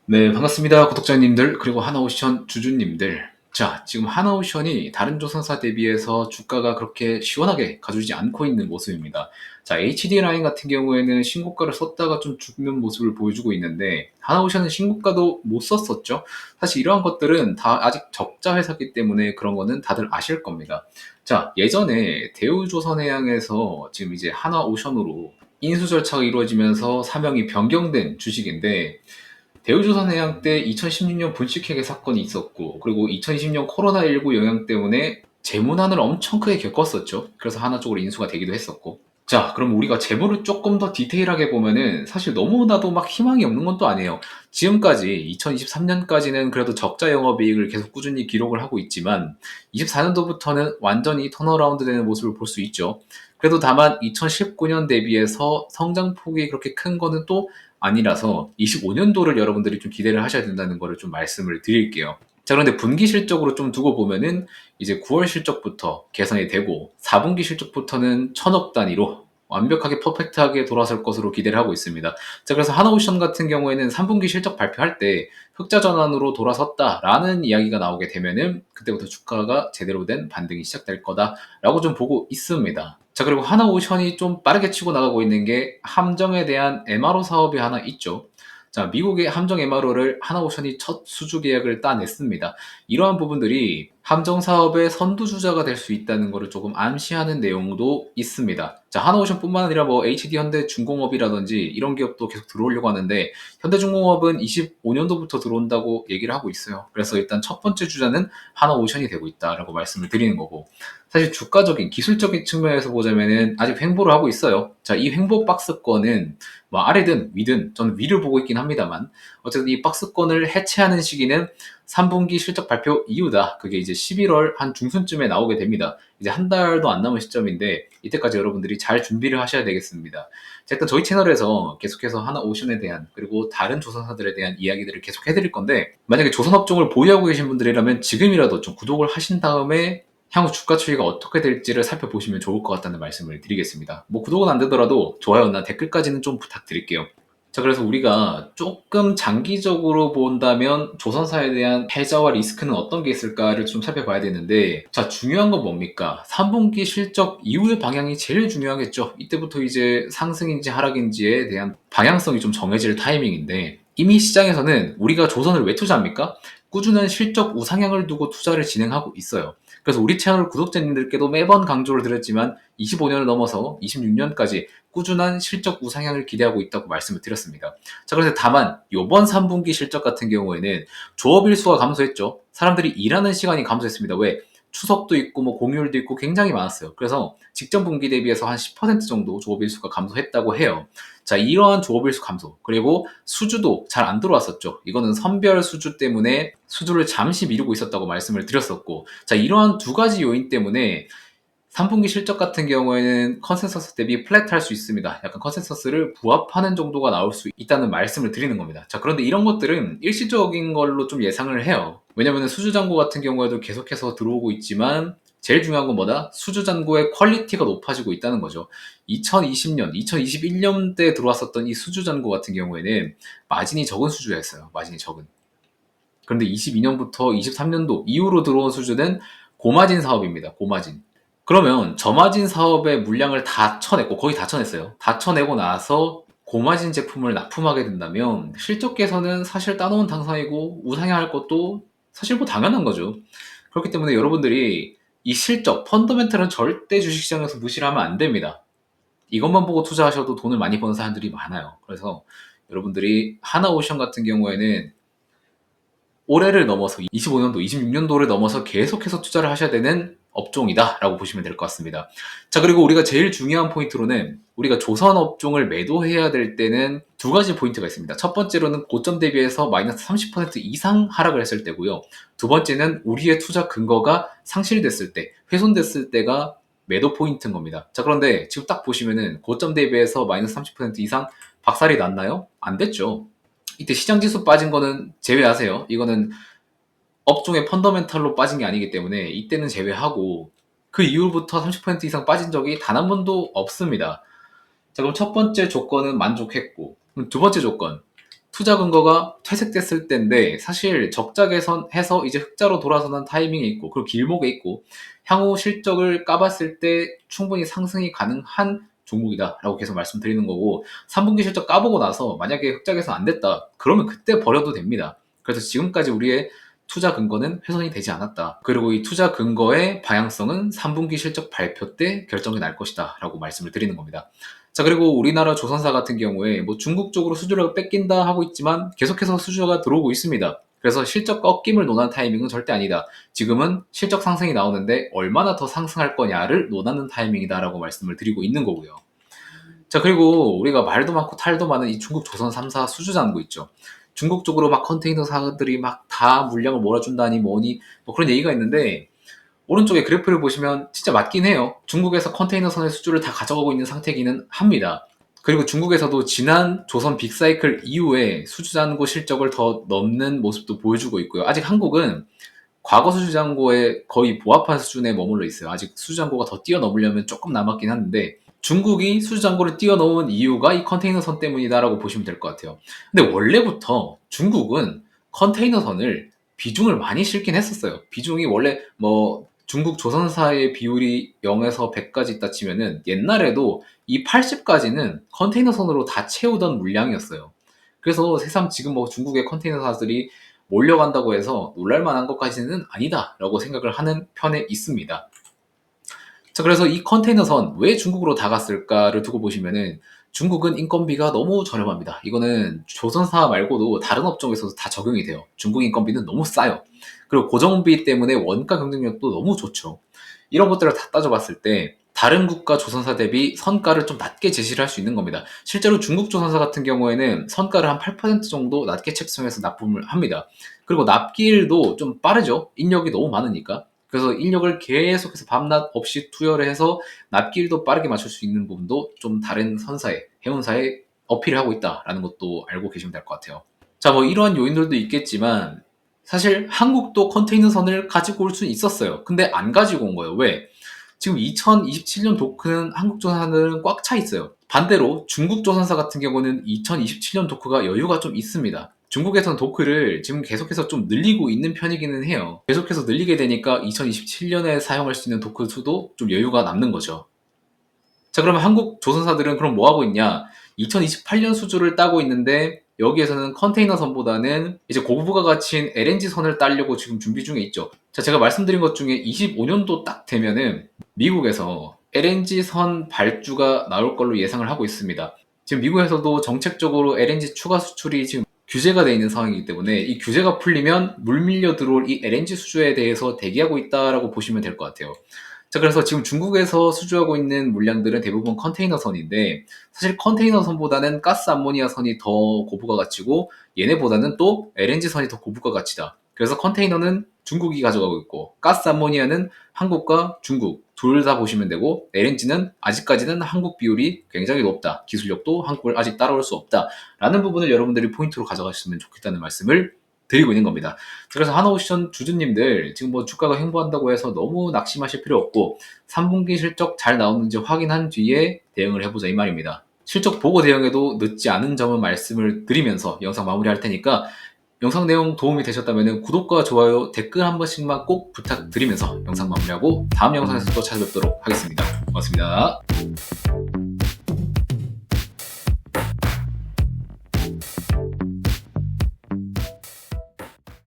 네, 반갑습니다. 구독자님들, 그리고 하나오션 주주님들. 자, 지금 하나오션이 다른 조선사 대비해서 주가가 그렇게 시원하게 가주지 않고 있는 모습입니다. 자, HD라인 같은 경우에는 신고가를 썼다가 좀 죽는 모습을 보여주고 있는데, 하나오션은 신고가도 못 썼었죠. 사실 이러한 것들은 다 아직 적자 회사이기 때문에 그런 거는 다들 아실 겁니다. 자, 예전에 대우조선해양에서 지금 이제 하나오션으로 인수 절차가 이루어지면서 사명이 변경된 주식인데, 대우조선해양 때 2016년 분식회계 사건이 있었고, 그리고 2020년 코로나19 영향 때문에 재무난을 엄청 크게 겪었었죠. 그래서 하나 쪽으로 인수가 되기도 했었고. 자, 그럼 우리가 재무를 조금 더 디테일하게 보면은 사실 너무나도 막 희망이 없는 건 또 아니에요. 지금까지 2023년까지는 그래도 적자 영업이익을 계속 꾸준히 기록을 하고 있지만 24년도부터는 완전히 턴어라운드 되는 모습을 볼 수 있죠. 그래도 다만 2019년 대비해서 성장폭이 그렇게 큰 거는 또 아니라서 25년도를 여러분들이 좀 기대를 하셔야 된다는 거를 좀 말씀을 드릴게요. 자, 그런데 분기 실적으로 좀 두고 보면은 이제 9월 실적부터 개선이 되고 4분기 실적부터는 천억 단위로 완벽하게 퍼펙트하게 돌아설 것으로 기대를 하고 있습니다. 자, 그래서 하나오션 같은 경우에는 3분기 실적 발표할 때 흑자 전환으로 돌아섰다라는 이야기가 나오게 되면은 그때부터 주가가 제대로 된 반등이 시작될 거다라고 좀 보고 있습니다. 자, 그리고 하나오션이 좀 빠르게 치고 나가고 있는 게 함정에 대한 MRO 사업이 하나 있죠. 자, 미국의 함정 MRO를 하나오션이 첫 수주 계약을 따냈습니다. 이러한 부분들이 함정 사업의 선두주자가 될 수 있다는 것을 조금 암시하는 내용도 있습니다. 자, 하나오션뿐만 아니라 뭐 HD 현대중공업이라든지 이런 기업도 계속 들어오려고 하는데 현대중공업은 25년도부터 들어온다고 얘기를 하고 있어요. 그래서 일단 첫 번째 주자는 하나오션이 되고 있다라고 말씀을 드리는 거고, 사실 주가적인 기술적인 측면에서 보자면은 아직 횡보를 하고 있어요. 자, 이 횡보 박스권은 뭐 아래든 위든 저는 위를 보고 있긴 합니다만 어쨌든 이 박스권을 해체하는 시기는 3분기 실적 발표 이후다. 그게 이제 11월 한 중순쯤에 나오게 됩니다. 이제 한 달도 안 남은 시점인데 이때까지 여러분들이 잘 준비를 하셔야 되겠습니다. 자, 일단 저희 채널에서 계속해서 하나오션에 대한 그리고 다른 조선사들에 대한 이야기들을 계속 해드릴 건데, 만약에 조선업종을 보유하고 계신 분들이라면 지금이라도 좀 구독을 하신 다음에 향후 주가 추이가 어떻게 될지를 살펴보시면 좋을 것 같다는 말씀을 드리겠습니다. 뭐 구독은 안 되더라도 좋아요나 댓글까지는 좀 부탁드릴게요. 자, 그래서 우리가 조금 장기적으로 본다면 조선사에 대한 패자와 리스크는 어떤 게 있을까를 좀 살펴봐야 되는데, 자, 중요한 건 뭡니까? 3분기 실적 이후의 방향이 제일 중요하겠죠. 이때부터 이제 상승인지 하락인지에 대한 방향성이 좀 정해질 타이밍인데, 이미 시장에서는 우리가 조선을 왜 투자합니까? 꾸준한 실적 우상향을 두고 투자를 진행하고 있어요. 그래서 우리 채널 구독자님들께도 매번 강조를 드렸지만 25년을 넘어서 26년까지 꾸준한 실적 우상향을 기대하고 있다고 말씀을 드렸습니다. 자, 그래서 다만 이번 3분기 실적 같은 경우에는 조업일 수가 감소했죠. 사람들이 일하는 시간이 감소했습니다. 왜? 추석도 있고 뭐 공휴일도 있고 굉장히 많았어요. 그래서 직전 분기 대비해서 한 10% 정도 조업일 수가 감소했다고 해요. 자, 이러한 조업일수 감소, 그리고 수주도 잘 안 들어왔었죠. 이거는 선별 수주 때문에 수주를 잠시 미루고 있었다고 말씀을 드렸었고, 자, 이러한 두 가지 요인 때문에 3분기 실적 같은 경우에는 컨센서스 대비 플랫할 수 있습니다. 약간 컨센서스를 부합하는 정도가 나올 수 있다는 말씀을 드리는 겁니다. 자, 그런데 이런 것들은 일시적인 걸로 좀 예상을 해요. 왜냐면 수주잔고 같은 경우에도 계속해서 들어오고 있지만 제일 중요한 건 뭐다? 수주잔고의 퀄리티가 높아지고 있다는 거죠. 2020년, 2021년 때 들어왔었던 이 수주잔고 같은 경우에는 마진이 적은 수주였어요. 마진이 적은. 그런데 22년부터 23년도 이후로 들어온 수주는 고마진 사업입니다. 고마진. 그러면 저마진 사업의 물량을 다 쳐냈고, 거의 다 쳐냈어요. 다 쳐내고 나서 고마진 제품을 납품하게 된다면 실적 개선은 사실 따놓은 당상이고 우상향할 것도 사실 뭐 당연한 거죠. 그렇기 때문에 여러분들이 이 실적, 펀더멘털은 절대 주식시장에서 무시를 하면 안 됩니다. 이것만 보고 투자하셔도 돈을 많이 버는 사람들이 많아요. 그래서 여러분들이 하나오션 같은 경우에는 올해를 넘어서 25년도, 26년도를 넘어서 계속해서 투자를 하셔야 되는 업종이다라고 보시면 될 것 같습니다. 자, 그리고 우리가 제일 중요한 포인트로는 우리가 조선 업종을 매도해야 될 때는 두 가지 포인트가 있습니다. 첫 번째로는 고점 대비해서 마이너스 30% 이상 하락을 했을 때고요. 두 번째는 우리의 투자 근거가 상실됐을 때, 훼손됐을 때가 매도 포인트인 겁니다. 자, 그런데 지금 딱 보시면은 고점 대비해서 마이너스 30% 이상 박살이 났나요? 안 됐죠. 이때 시장 지수 빠진 거는 제외하세요. 이거는 업종의 펀더멘탈로 빠진 게 아니기 때문에 이때는 제외하고 그 이후부터 30% 이상 빠진 적이 단 한 번도 없습니다. 자, 그럼 첫 번째 조건은 만족했고, 그럼 두 번째 조건. 투자 근거가 퇴색됐을 때인데 사실 적자 개선해서 이제 흑자로 돌아서는 타이밍이 있고 그리고 길목에 있고 향후 실적을 까봤을 때 충분히 상승이 가능한 종목이다라고 계속 말씀드리는 거고 3분기 실적 까보고 나서 만약에 흑자 개선 안 됐다 그러면 그때 버려도 됩니다. 그래서 지금까지 우리의 투자 근거는 훼손이 되지 않았다. 그리고 이 투자 근거의 방향성은 3분기 실적 발표 때 결정이 날 것이다 라고 말씀을 드리는 겁니다. 자, 그리고 우리나라 조선사 같은 경우에 뭐 중국 쪽으로 수주를 뺏긴다 하고 있지만 계속해서 수주가 들어오고 있습니다. 그래서 실적 꺾임을 논하는 타이밍은 절대 아니다. 지금은 실적 상승이 나오는데 얼마나 더 상승할 거냐를 논하는 타이밍이다라고 말씀을 드리고 있는 거고요. 자, 그리고 우리가 말도 많고 탈도 많은 이 중국 조선 3사 수주 잔고 있죠. 중국 쪽으로 막 컨테이너사들이 막 다 물량을 몰아준다니 뭐니 뭐 그런 얘기가 있는데 오른쪽에 그래프를 보시면 진짜 맞긴 해요. 중국에서 컨테이너선의 수주를 다 가져가고 있는 상태이기는 합니다. 그리고 중국에서도 지난 조선 빅사이클 이후에 수주잔고 실적을 더 넘는 모습도 보여주고 있고요. 아직 한국은 과거 수주잔고에 거의 부합한 수준에 머물러 있어요. 아직 수주잔고가 더 뛰어넘으려면 조금 남았긴 한데 중국이 수주잔고를 뛰어넘은 이유가 이 컨테이너선 때문이다라고 보시면 될 것 같아요. 근데 원래부터 중국은 컨테이너선을 비중을 많이 싣긴 했었어요. 비중이 원래 뭐 중국 조선사의 비율이 0에서 100까지 있다 치면은 옛날에도 이 80까지는 컨테이너선으로 다 채우던 물량이었어요. 그래서 새삼 지금 뭐 중국의 컨테이너사들이 몰려간다고 해서 놀랄만한 것까지는 아니다라고 생각을 하는 편에 있습니다. 자, 그래서 이 컨테이너선 왜 중국으로 다 갔을까를 두고 보시면은 중국은 인건비가 너무 저렴합니다. 이거는 조선사 말고도 다른 업종에서도 다 적용이 돼요. 중국 인건비는 너무 싸요. 그리고 고정비 때문에 원가 경쟁력도 너무 좋죠. 이런 것들을 다 따져봤을 때 다른 국가 조선사 대비 선가를 좀 낮게 제시를 할 수 있는 겁니다. 실제로 중국 조선사 같은 경우에는 선가를 한 8% 정도 낮게 책정해서 납품을 합니다. 그리고 납기일도 좀 빠르죠. 인력이 너무 많으니까. 그래서 인력을 계속해서 밤낮 없이 투여를 해서 납기일도 빠르게 맞출 수 있는 부분도 좀 다른 선사에, 해운사에 어필을 하고 있다라는 것도 알고 계시면 될 것 같아요. 자, 뭐 이러한 요인들도 있겠지만 사실 한국도 컨테이너선을 가지고 올 수는 있었어요. 근데 안 가지고 온 거예요. 왜? 지금 2027년 도크는 한국 조선사는 꽉 차 있어요. 반대로 중국 조선사 같은 경우는 2027년 도크가 여유가 좀 있습니다. 중국에서는 도크를 지금 계속해서 좀 늘리고 있는 편이기는 해요. 계속해서 늘리게 되니까 2027년에 사용할 수 있는 도크 수도 좀 여유가 남는 거죠. 자, 그러면 한국 조선사들은 그럼 뭐 하고 있냐? 2028년 수주를 따고 있는데 여기에서는 컨테이너선보다는 이제 고부가 가치인 LNG선을 따려고 지금 준비 중에 있죠. 자, 제가 말씀드린 것 중에 25년도 딱 되면은 미국에서 LNG선 발주가 나올 걸로 예상을 하고 있습니다. 지금 미국에서도 정책적으로 LNG 추가 수출이 지금 규제가 되어 있는 상황이기 때문에 이 규제가 풀리면 물 밀려 들어올 이 LNG 수주에 대해서 대기하고 있다라고 보시면 될 것 같아요. 자, 그래서 지금 중국에서 수주하고 있는 물량들은 대부분 컨테이너선인데 사실 컨테이너선보다는 가스 암모니아 선이 더 고부가 가치고 얘네보다는 또 LNG 선이 더 고부가 가치다. 그래서 컨테이너는 중국이 가져가고 있고 가스 암모니아는 한국과 중국 둘 다 보시면 되고 LNG는 아직까지는 한국 비율이 굉장히 높다. 기술력도 한국을 아직 따라올 수 없다. 라는 부분을 여러분들이 포인트로 가져가셨으면 좋겠다는 말씀을 드리고 있는 겁니다. 그래서 하나오션 주주님들 지금 뭐 주가가 횡보한다고 해서 너무 낙심하실 필요 없고 3분기 실적 잘 나오는지 확인한 뒤에 대응을 해보자 이 말입니다. 실적 보고 대응해도 늦지 않은 점은 말씀을 드리면서 영상 마무리할 테니까 영상 내용 도움이 되셨다면 구독과 좋아요, 댓글 한 번씩만 꼭 부탁드리면서 영상 마무리하고 다음 영상에서 또 찾아뵙도록 하겠습니다. 고맙습니다.